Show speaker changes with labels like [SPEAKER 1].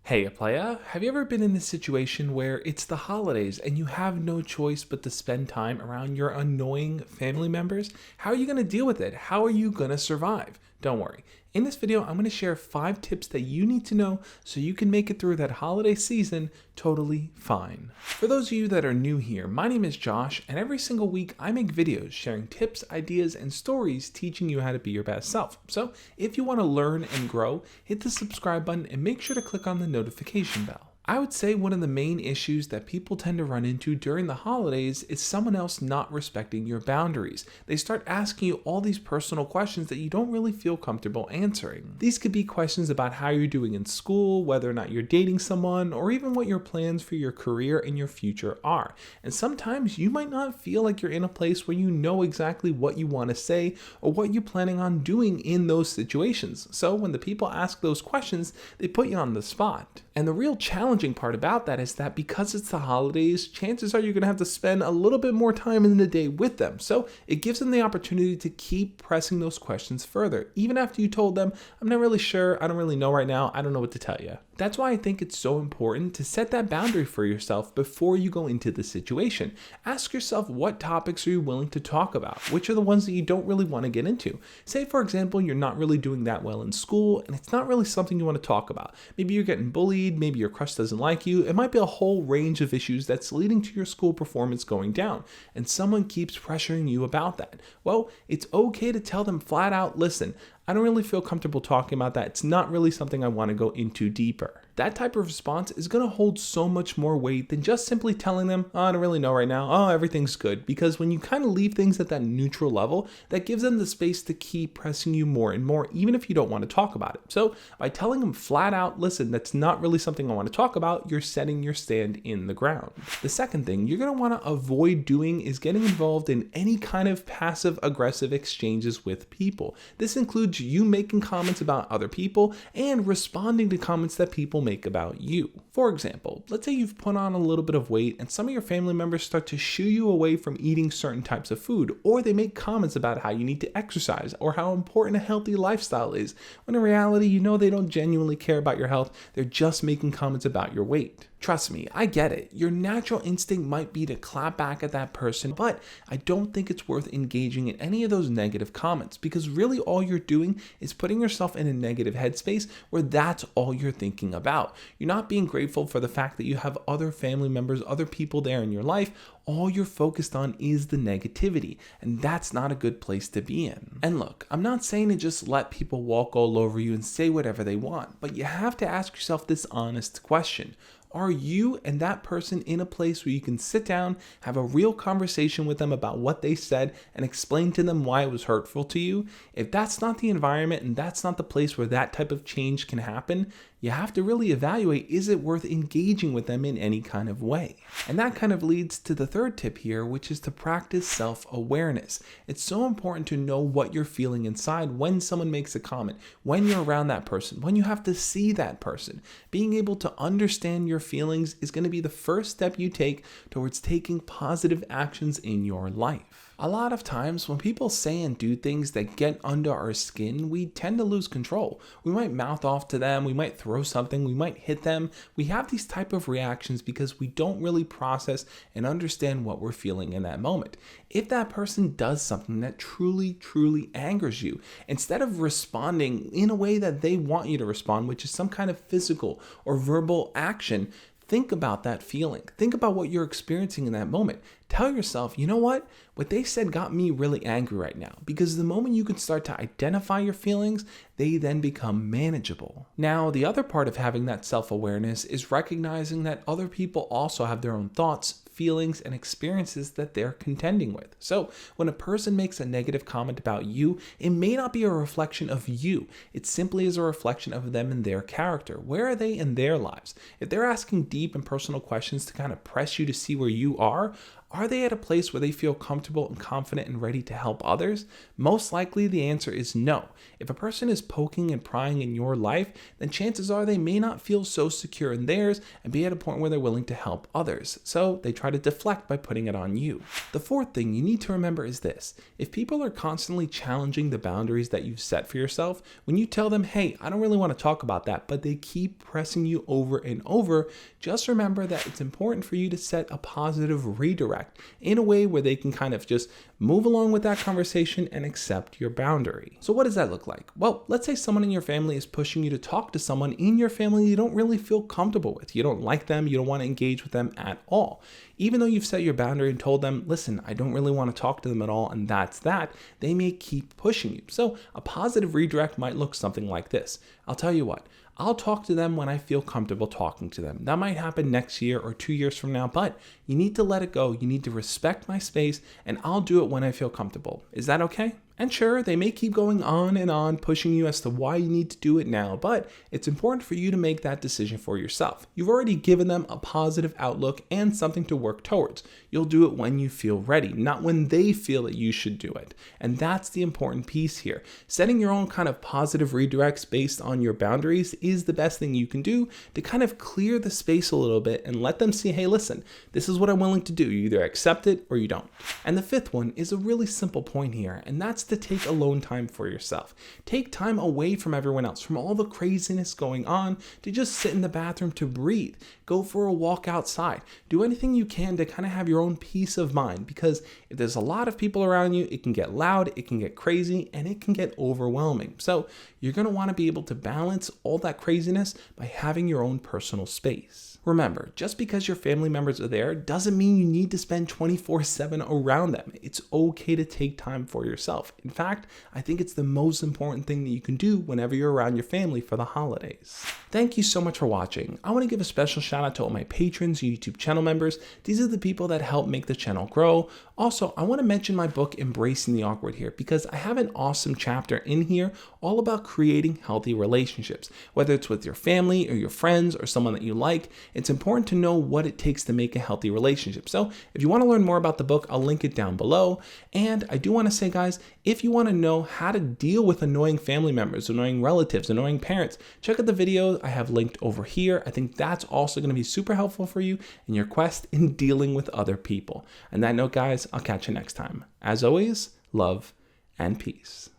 [SPEAKER 1] Hey, playa, have you ever been in a situation where it's the holidays and you have no choice but to spend time around your annoying family members? How are you going to deal with it? How are you going to survive? Don't worry. In this video, I'm going to share 5 tips that you need to know so you can make it through that holiday season totally fine. For those of you that are new here, my name is Josh, and every single week I make videos sharing tips, ideas, and stories teaching you how to be your best self. So if you want to learn and grow, hit the subscribe button and make sure to click on the notification bell. I would say one of the main issues that people tend to run into during the holidays is someone else not respecting your boundaries. They start asking you all these personal questions that you don't really feel comfortable answering. These could be questions about how you're doing in school, whether or not you're dating someone, or even what your plans for your career and your future are. And sometimes you might not feel like you're in a place where you know exactly what you want to say or what you're planning on doing in those situations. So when the people ask those questions, they put you on the spot. And the real challenging part about that is that because it's the holidays, chances are you're going to have to spend a little bit more time in the day with them. So it gives them the opportunity to keep pressing those questions further, even after you told them, I'm not really sure, I don't really know right now, I don't know what to tell you. That's why I think it's so important to set that boundary for yourself before you go into the situation. Ask yourself, what topics are you willing to talk about? Which are the ones that you don't really want to get into? Say, for example, you're not really doing that well in school and it's not really something you want to talk about. Maybe you're getting bullied, maybe your crush doesn't like you. It might be a whole range of issues that's leading to your school performance going down, and someone keeps pressuring you about that. Well, it's okay to tell them flat out, listen, I don't really feel comfortable talking about that. It's not really something I want to go into deeper. That type of response is going to hold so much more weight than just simply telling them, oh, I don't really know right now. Oh, everything's good. Because when you kind of leave things at that neutral level, that gives them the space to keep pressing you more and more, even if you don't want to talk about it. So by telling them flat out, listen, that's not really something I want to talk about, you're setting your stand in the ground. The second thing you're going to want to avoid doing is getting involved in any kind of passive aggressive exchanges with people. This includes you making comments about other people and responding to comments that people make about you. For example, let's say you've put on a little bit of weight and some of your family members start to shoo you away from eating certain types of food, or they make comments about how you need to exercise or how important a healthy lifestyle is, when in reality you know they don't genuinely care about your health, they're just making comments about your weight. Trust me, I get it. Your natural instinct might be to clap back at that person, but I don't think it's worth engaging in any of those negative comments, because really all you're doing is putting yourself in a negative headspace where that's all you're thinking about. You're not being grateful for the fact that you have other family members, other people there in your life. All you're focused on is the negativity, and that's not a good place to be in. And look, I'm not saying to just let people walk all over you and say whatever they want, but you have to ask yourself this honest question. Are you and that person in a place where you can sit down, have a real conversation with them about what they said, and explain to them why it was hurtful to you? If that's not the environment and that's not the place where that type of change can happen, you have to really evaluate, is it worth engaging with them in any kind of way? And that kind of leads to the third tip here, which is to practice self-awareness. It's so important to know what you're feeling inside when someone makes a comment, when you're around that person, when you have to see that person. Being able to understand your feelings is going to be the first step you take towards taking positive actions in your life. A lot of times when people say and do things that get under our skin, we tend to lose control. We might mouth off to them, we might throw something, we might hit them. We have these type of reactions because we don't really process and understand what we're feeling in that moment. If that person does something that truly angers you, instead of responding in a way that they want you to respond, which is some kind of physical or verbal action, think about that feeling. Think about what you're experiencing in that moment. Tell yourself, you know what? What they said got me really angry right now, because the moment you can start to identify your feelings, they then become manageable. Now, the other part of having that self-awareness is recognizing that other people also have their own thoughts, feelings, and experiences that they're contending with. So when a person makes a negative comment about you, it may not be a reflection of you. It simply is a reflection of them and their character. Where are they in their lives? If they're asking deep and personal questions to kind of press you to see where you are Are they at a place where they feel comfortable and confident and ready to help others? Most likely the answer is no. If a person is poking and prying in your life, then chances are they may not feel so secure in theirs and be at a point where they're willing to help others. So they try to deflect by putting it on you. The fourth thing you need to remember is this. If people are constantly challenging the boundaries that you've set for yourself, when you tell them, hey, I don't really want to talk about that, but they keep pressing you over and over, just remember that it's important for you to set a positive redirect in a way where they can kind of just move along with that conversation and accept your boundary. So what does that look like? Well, let's say someone in your family is pushing you to talk to someone in your family you don't really feel comfortable with. You don't like them, you don't want to engage with them at all. Even though you've set your boundary and told them, listen, I don't really want to talk to them at all, and that's that, they may keep pushing you. So a positive redirect might look something like this. I'll tell you what, I'll talk to them when I feel comfortable talking to them. That might happen next year or 2 years from now, but you need to let it go. You need to respect my space, and I'll do it when I feel comfortable. Is that okay? And sure, they may keep going on and on, pushing you as to why you need to do it now, but it's important for you to make that decision for yourself. You've already given them a positive outlook and something to work towards. You'll do it when you feel ready, not when they feel that you should do it. And that's the important piece here. Setting your own kind of positive redirects based on your boundaries is the best thing you can do to kind of clear the space a little bit and let them see, hey, listen, this is what I'm willing to do. You either accept it or you don't. And the fifth one is a really simple point here, and that's to take alone time for yourself. Take time away from everyone else, from all the craziness going on, to just sit in the bathroom to breathe. Go for a walk outside. Do anything you can to kind of have your own peace of mind, because if there's a lot of people around you, it can get loud, it can get crazy, and it can get overwhelming. So you're going to want to be able to balance all that craziness by having your own personal space. Remember, just because your family members are there doesn't mean you need to spend 24/7 around them. It's okay to take time for yourself. In fact, I think it's the most important thing that you can do whenever you're around your family for the holidays. Thank you so much for watching. I want to give a special shout out to all my patrons, YouTube channel members. These are the people that help make the channel grow. Also, I want to mention my book, Embracing the Awkward, here, because I have an awesome chapter in here all about creating healthy relationships. Whether it's with your family or your friends or someone that you like, it's important to know what it takes to make a healthy relationship. So if you want to learn more about the book, I'll link it down below. And I do want to say, guys, if you want to know how to deal with annoying family members, annoying relatives, annoying parents, check out the video I have linked over here. I think that's also going to be super helpful for you in your quest in dealing with other people. On that note, guys, I'll catch you next time. As always, love and peace.